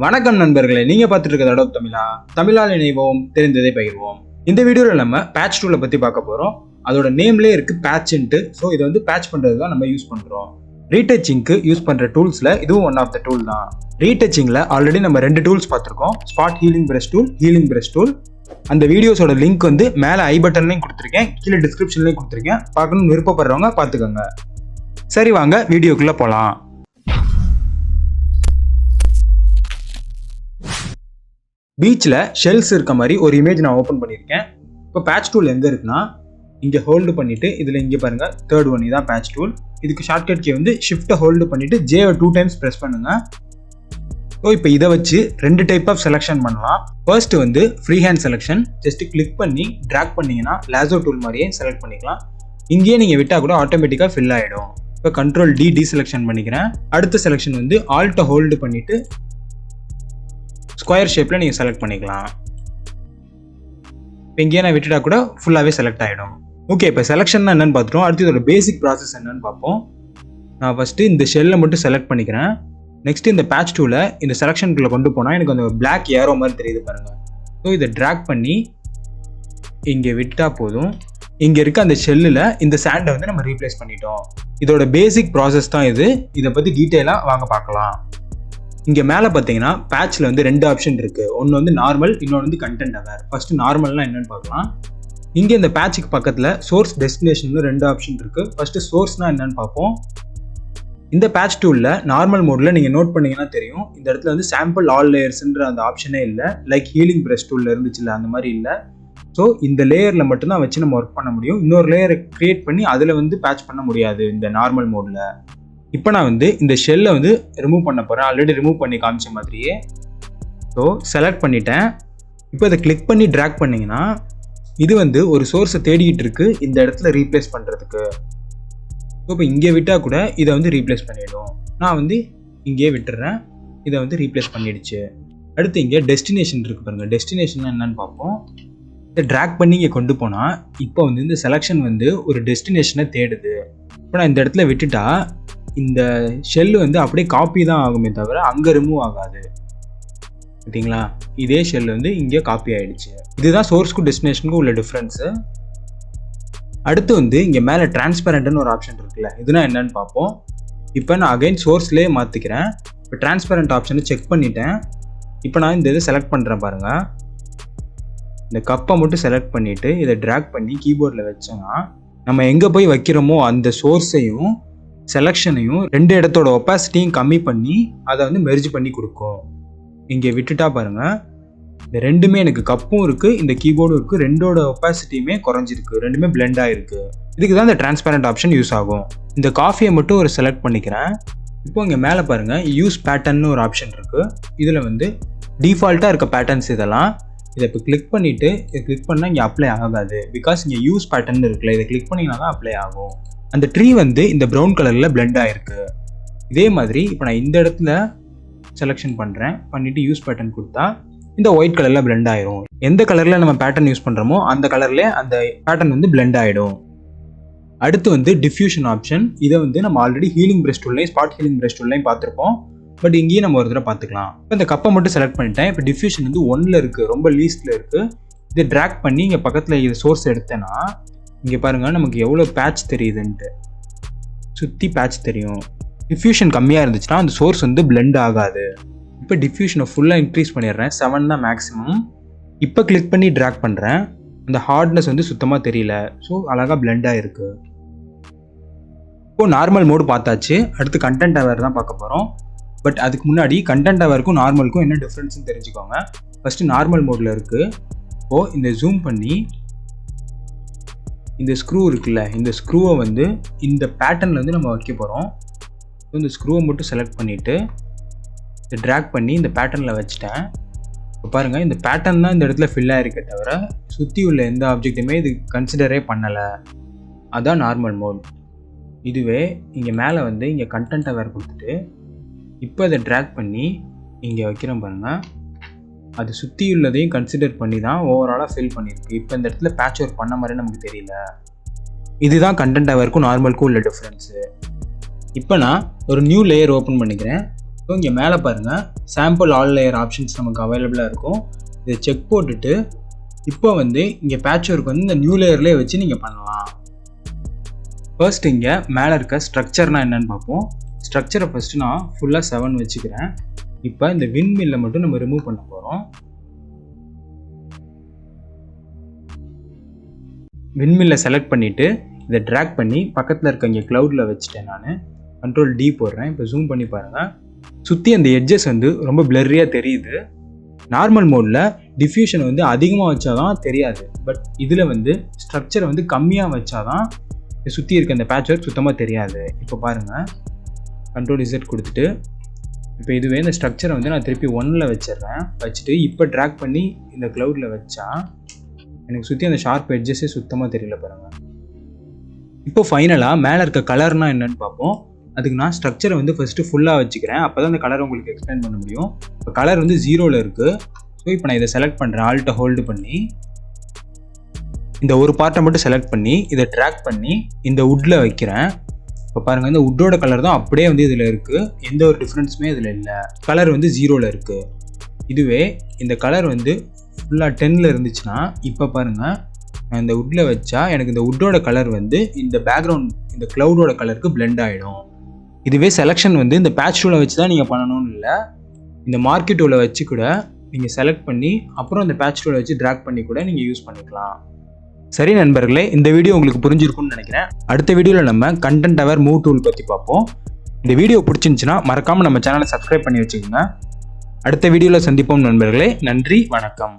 வணக்கம் நண்பர்களே, நீங்க பார்த்துட்டு இருக்கிறது அடோப் தமிழா. தமிழால் இணைவோம், தெரிந்ததை பகிர்வோம். இந்த வீடியோவில் நம்ம பேட்ச் டூலை பத்தி பார்க்க போறோம். அதோட நேம்லேயே இருக்கு பேட்ச்ன்ட்டு. ஸோ இதை வந்து பேட்ச் பண்றது தான் நம்ம யூஸ் பண்றோம். ரீடச்சிங்க்கு யூஸ் பண்ற டூல்ஸ்ல இதுவும் ஒன் ஆஃப் த டூல் தான். ரீடச்சிங்ல ஆல்ரெடி நம்ம 2 டூல்ஸ் பார்த்துருக்கோம். Spot healing brush tool, healing brush tool. அந்த வீடியோஸோட லிங்க் வந்து மேலே ஐ பட்டன்லையும் கொடுத்துருக்கேன், கீழே டிஸ்கிரிப்ஷன்லையும் கொடுத்துருக்கேன். பார்க்கணும்னு விருப்பப்படுறவங்க பார்த்துக்கோங்க. சரி, வாங்க வீடியோக்குள்ள போகலாம். பீச்சில் ஷெல்ஸ் இருக்க மாதிரி ஒரு இமேஜ் நான் ஓப்பன் பண்ணியிருக்கேன். இப்போ பேட்ச் டூல் எங்கே இருக்குன்னா, இங்கே ஹோல்டு பண்ணிவிட்டு இதில் இங்கே பாருங்கள், தேர்ட் ஒன் இதான் பேட்ச் டூல். இதுக்கு ஷார்ட்கட் கீ வந்து ஷிஃப்ட்டை ஹோல்டு பண்ணிவிட்டு ஜேவை 2 டைம்ஸ் ப்ரெஸ் பண்ணுங்கள். ஸோ இப்போ இதை வச்சு 2 டைப் ஆஃப் செலெக்ஷன் பண்ணலாம். ஃபர்ஸ்ட் வந்து free hand selection. Just click பண்ணி ட்ராக் பண்ணிங்கன்னா லேசோ டூல் மாதிரியே செலக்ட் பண்ணிக்கலாம். இங்கேயே நீங்கள் விட்டால் கூட ஆட்டோமேட்டிக்காக ஃபில் ஆகிடும். இப்போ கண்ட்ரோல் டி செலெக்ஷன் பண்ணிக்கிறேன். அடுத்த செலெக்ஷன் வந்து ஆல்ட்டை ஹோல்டு பண்ணிவிட்டு ஸ்கொயர் ஷேப்பில் நீங்கள் செலக்ட் பண்ணிக்கலாம். இப்போ இங்கேயே நான் விட்டுட்டா கூட ஃபுல்லாகவே செலக்ட் ஆகிடும். ஓகே, இப்போ செலெக்ஷன் என்னன்னு பார்த்துட்டோம். அடுத்து இதோட பேசிக் ப்ராசஸ் என்னன்னு பார்ப்போம். நான் ஃபஸ்ட்டு இந்த ஷெல்லை மட்டும் செலக்ட் பண்ணிக்கிறேன். நெக்ஸ்ட் இந்த பேட்ச் டூலை இந்த செலெக்ஷனுக்குள்ளே கொண்டு போனால் எனக்கு அந்த பிளாக் ஏரோ மாதிரி தெரியுது பாருங்கள். ஸோ இதை ட்ராக் பண்ணி இங்கே விட்டால் போதும். இங்கே இருக்க அந்த ஷெல்லில் இந்த சாண்டை வந்து நம்ம ரீப்ளேஸ் பண்ணிட்டோம். இதோட பேசிக் ப்ராசஸ் தான் இது. இதை பற்றி டீட்டெயிலாக வாங்க பார்க்கலாம். இங்கே மேலே பார்த்தீங்கன்னா பேட்சில் வந்து 2 ஆப்ஷன் இருக்குது. ஒன்று வந்து நார்மல், இன்னொன்று வந்து கண்டென்ட் அவேர். ஃபஸ்ட்டு நார்மல்னால் என்னென்னு பார்க்கலாம். இங்கே இந்த பேட்சுக்கு பக்கத்தில் சோர்ஸ், டெஸ்டினேஷன் 2 ஆப்ஷன் இருக்குது. ஃபஸ்ட்டு சோர்ஸ்னால் என்னென்னு பார்ப்போம். இந்த பேட்ச் டூலில் நார்மல் மோடில் நீங்கள் நோட் பண்ணிங்கன்னா தெரியும், இந்த இடத்துல வந்து சாம்பிள் ஆல் லேயர்ஸ்ன்ற அந்த ஆப்ஷனே இல்லை. லைக் ஹீலிங் பிரஷ் டூலில் இருந்துச்சுல்ல, அந்த மாதிரி இல்லை. ஸோ இந்த லேயரில் மட்டும்தான் வச்சு நம்ம ஒர்க் பண்ண முடியும். இன்னொரு லேயரை க்ரியேட் பண்ணி அதில் வந்து பேட்ச் பண்ண முடியாது இந்த நார்மல் மோடில். இப்போ நான் வந்து இந்த ஷெல்லை வந்து ரிமூவ் பண்ண போகிறேன். ஆல்ரெடி ரிமூவ் பண்ணி காமிச்ச மாதிரியே. ஸோ செலக்ட் பண்ணிட்டேன். இப்போ இதை கிளிக் பண்ணி ட்ராக் பண்ணிங்கன்னா இது வந்து ஒரு சோர்ஸை தேடிக்கிட்டு இருக்கு இந்த இடத்துல ரீப்ளேஸ் பண்ணுறதுக்கு. ஸோ இப்போ இங்கே விட்டால் கூட இதை வந்து ரீப்ளேஸ் பண்ணிவிடும். நான் வந்து இங்கேயே விட்டுறேன். இதை வந்து ரீப்ளேஸ் பண்ணிடுச்சு. அடுத்து இங்கே டெஸ்டினேஷன் இருக்குது பாருங்கள். டெஸ்டினேஷன் என்னன்னு பார்ப்போம். இதை ட்ராக் பண்ணி இங்கே கொண்டு போனால் இப்போ வந்து இந்த செலெக்ஷன் வந்து ஒரு டெஸ்டினேஷனை தேடுது. இப்போ நான் இந்த இடத்துல விட்டுட்டா இந்த ஷெல் வந்து அப்படியே காப்பி தான் ஆகுமே தவிர அங்கே ரிமூவ் ஆகாது. பார்த்தீங்களா, இதே ஷெல் வந்து இங்கே காப்பி ஆகிடுச்சு. இதுதான் சோர்ஸ்க்கும் டெஸ்டினேஷனுக்கும் உள்ள டிஃப்ரென்ஸு. அடுத்து வந்து இங்கே மேலே டிரான்ஸ்பரண்ட்னு ஒரு ஆப்ஷன் இருக்குல்ல, இதுனா என்னன்னு பார்ப்போம். இப்போ நான் அகைன் சோர்ஸ்லேயே மாற்றிக்கிறேன். இப்போ டிரான்ஸ்பரண்ட் ஆப்ஷனை செக் பண்ணிட்டேன். இப்போ நான் இந்த இதை செலக்ட் பண்ணுறேன் பாருங்கள். இந்த கப்பை மட்டும் செலக்ட் பண்ணிவிட்டு இதை ட்ராக் பண்ணி கீபோர்டில் வச்சோன்னா நம்ம எங்கே போய் வைக்கிறோமோ அந்த சோர்ஸையும் செலெக்ஷனையும் 2 இடத்தோட ஒப்பாசிட்டியும் கம்மி பண்ணி அதை வந்து மெர்ஜ் பண்ணி கொடுக்கும். இங்கே விட்டுட்டா பாருங்கள், இந்த ரெண்டுமே எனக்கு கப்பும் இருக்குது, இந்த கீபோர்டும் இருக்குது. 2ஓட ஒப்பாசிட்டியுமே குறைஞ்சிருக்கு, 2மே பிளெண்ட் ஆகிருக்கு. இதுக்கு தான் இந்த டிரான்ஸ்பரண்ட் ஆப்ஷன் யூஸ் ஆகும். இந்த காஃபியை மட்டும் ஒரு செலக்ட் பண்ணிக்கிறேன். இப்போ இங்கே மேலே பாருங்கள், யூஸ் பேட்டர்ன்னு ஒரு ஆப்ஷன் இருக்குது. இதில் வந்து டிஃபால்ட்டாக இருக்க பேட்டர்ன்ஸ் இதெல்லாம். இதை இப்போ கிளிக் பண்ணிவிட்டு இதை கிளிக் பண்ணால் இங்கே அப்ளை ஆகாது. பிகாஸ் இங்கே யூஸ் பேட்டர்ன் இருக்குல்ல, இதை கிளிக் பண்ணிங்கன்னா தான் அப்ளை ஆகும். அந்த ட்ரீ வந்து இந்த ப்ரௌன் கலரில் பிளெண்ட் ஆகிருக்கு. இதே மாதிரி இப்போ நான் இந்த இடத்துல செலெக்ஷன் பண்ணுறேன், பண்ணிவிட்டு யூஸ் பேட்டர்ன் கொடுத்தா இந்த ஒயிட் கலரில் பிளெண்ட் ஆகிடும். எந்த கலரில் நம்ம பேட்டர்ன் யூஸ் பண்ணுறோமோ அந்த கலர்லேயே அந்த பேட்டர்ன் வந்து பிளெண்ட் ஆகிடும். அடுத்து வந்து டிஃப்யூஷன் ஆப்ஷன். இதை வந்து நம்ம ஆல்ரெடி ஹீலிங் பிரஷ் டூல்லையும் ஸ்பாட் ஹீலிங் பிரஷ் டூல்லையும் பார்த்துருப்போம். பட் இங்கேயும் நம்ம ஒரு தடவை பார்த்துக்கலாம். இப்போ இந்த கப்பை மட்டும் செலக்ட் பண்ணிட்டேன். இப்போ டிஃப்யூஷன் வந்து 1ல் இருக்குது, ரொம்ப லீஸ்ட்டில் இருக்குது. இதை ட்ராக் பண்ணி இங்கே பக்கத்தில் இது சோர்ஸ் எடுத்தேன்னா இங்கே பாருங்கள் நமக்கு எவ்வளோ பேட்ச் தெரியுதுன்ட்டு. சுற்றி பேட்ச் தெரியும். டிஃப்யூஷன் கம்மியாக இருந்துச்சுன்னா அந்த சோர்ஸ் வந்து பிளெண்ட் ஆகாது. இப்போ டிஃப்யூஷனை ஃபுல்லாக இன்க்ரீஸ் பண்ணிடுறேன். 7 தான் மேக்ஸிமம். இப்போ கிளிக் பண்ணி ட்ராக் பண்ணுறேன். அந்த ஹார்ட்னஸ் வந்து சுத்தமாக தெரியல. ஸோ அழகாக பிளெண்டாக இருக்குது. இப்போது நார்மல் மோடு பார்த்தாச்சு. அடுத்து கண்டென்ட் அவேர் தான் பார்க்க போகிறோம். பட் அதுக்கு முன்னாடி கண்டென்ட் அவேருக்கும் நார்மலுக்கும் என்ன டிஃப்ரென்ஸ்னு தெரிஞ்சுக்கோங்க. ஃபஸ்ட்டு நார்மல் மோடில் இருக்குது. இப்போது இந்த ஜூம் பண்ணி இந்த ஸ்க்ரூ இருக்குல்ல, இந்த ஸ்க்ரூவை வந்து இந்த பேட்டர்னில் வந்து நம்ம வைக்க போகிறோம். இந்த ஸ்க்ரூவை மட்டும் செலக்ட் பண்ணிவிட்டு இதை ட்ராக் பண்ணி இந்த பேட்டர்னில் வச்சுட்டேன். இப்போ பாருங்கள், இந்த பேட்டர்ன் தான் இந்த இடத்துல ஃபில் ஆகிருக்கே தவிர சுற்றி உள்ள எந்த ஆப்ஜெக்ட்டுமே இது கன்சிடரே பண்ணலை. அதான் நார்மல் மோட். இதுவே இங்கே மேலே வந்து இங்கே கண்டென்ட் அவேர் கொடுத்துட்டு இப்போ இதை ட்ராக் பண்ணி இங்கே வைக்கிறோம் பாருங்கள், அது சுற்றி உள்ளதையும் கன்சிடர் பண்ணி தான் ஓவராலாக ஃபில் பண்ணியிருக்கு. இப்போ இந்த இடத்துல பேட்ச் ஒர்க் பண்ண மாதிரி நமக்கு தெரியல. இதுதான் கண்டென்ட் அவேருக்கும் நார்மலுக்கும் உள்ள டிஃப்ரென்ஸு. இப்போ நான் ஒரு நியூ லேயர் ஓப்பன் பண்ணிக்கிறேன். ஸோ இங்கே மேலே பாருங்கள் சாம்பிள் ஆல் லேயர் ஆப்ஷன்ஸ் நமக்கு அவைலபிளாக இருக்கும். இதை செக் போட்டுட்டு இப்போ வந்து இங்கே பேட்ச் ஒர்க் வந்து இந்த நியூ லேயர்லேயே வச்சு நீங்கள் பண்ணலாம். ஃபர்ஸ்ட் இங்கே மேலே இருக்க ஸ்ட்ரக்சர்னால் என்னென்னு பார்ப்போம். ஸ்ட்ரக்சரை ஃபஸ்ட்டு நான் ஃபுல்லாக 7 வச்சுக்கிறேன். இப்போ இந்த விண்ட் மில்லை மட்டும் நம்ம ரிமூவ் பண்ண போகிறோம். விண்ட் மில்லை செலக்ட் பண்ணிவிட்டு இதை ட்ராக் பண்ணி பக்கத்தில் இருக்க இங்கே க்ளவுடில் வச்சுட்டேன். நான் Ctrl D போடுறேன். இப்போ ஜூம் பண்ணி பாருங்கள். சுற்றி அந்த எட்ஜஸ் வந்து ரொம்ப பிளர்ரியாக தெரியுது. நார்மல் மோடில் டிஃப்யூஷன் வந்து அதிகமாக வச்சா தான் தெரியாது. பட் இதில் வந்து ஸ்ட்ரக்சரை வந்து கம்மியாக வச்சா தான் சுற்றி இருக்க அந்த பேட்ச் ஒர்க் சுத்தமாக தெரியாது. இப்போ பாருங்கள், Ctrl Z கொடுத்துட்டு இப்போ இதுவே இந்த ஸ்ட்ரக்சரை வந்து நான் திருப்பி 1ல் வச்சிடுறேன். வச்சுட்டு இப்போ ட்ராக் பண்ணி இந்த க்ளவுடில் வச்சா எனக்கு சுற்றி அந்த ஷார்ப் எட்ஜஸே சுத்தமாக தெரியல பாருங்கள். இப்போ ஃபைனலாக மேலே இருக்க கலர்னால் என்னென்னு பார்ப்போம். அதுக்கு நான் ஸ்ட்ரக்சரை வந்து ஃபஸ்ட்டு ஃபுல்லாக வச்சுக்கிறேன். அப்போ தான் அந்த கலரை உங்களுக்கு எக்ஸ்பிளைன் பண்ண முடியும். இப்போ கலர் வந்து 0ல் இருக்குது. ஸோ இப்போ நான் இதை செலக்ட் பண்ணுறேன். ஆல்ட்டை ஹோல்டு பண்ணி இந்த ஒரு பார்ட்டை மட்டும் செலக்ட் பண்ணி இதை ட்ராக் பண்ணி இந்த வுட்டில் வைக்கிறேன். இப்போ பாருங்கள், இந்த வுட்டோட கலர் தான் அப்படியே வந்து இதில் இருக்குது. எந்த ஒரு டிஃப்ரென்ஸுமே இதில் இல்லை. கலர் வந்து 0ல் இருக்குது. இதுவே இந்த கலர் வந்து ஃபுல்லாக 10ல் இருந்துச்சுன்னா இப்போ பாருங்கள், நான் இந்த வுட்டில் வச்சா எனக்கு இந்த வுட்டோட கலர் வந்து இந்த பேக்ரவுண்ட் இந்த க்ளவுடோட கலருக்கு பிளெண்ட் ஆகிடும். இதுவே செலெக்ஷன் வந்து இந்த பேட்ச் டூலை வச்சு தான் நீங்கள் பண்ணணும்னு இல்லை. இந்த மார்க்கெட் டூலை வச்சு கூட நீங்கள் செலக்ட் பண்ணி அப்புறம் இந்த பேட்ச் டூலை வச்சு ட்ராக் பண்ணி கூட நீங்கள் யூஸ் பண்ணிக்கலாம். சரி நண்பர்களே, இந்த வீடியோ உங்களுக்கு புரிஞ்சிருக்கும்னு நினைக்கிறேன். அடுத்த வீடியோவில் நம்ம கண்டென்ட் அவர் மூவ் டூல் பற்றி பார்ப்போம். இந்த வீடியோ பிடிச்சிருந்துச்சுன்னா மறக்காமல் நம்ம சேனலை சப்ஸ்கிரைப் பண்ணி வச்சுக்கோங்க. அடுத்த வீடியோவில் சந்திப்போம் நண்பர்களே. நன்றி, வணக்கம்.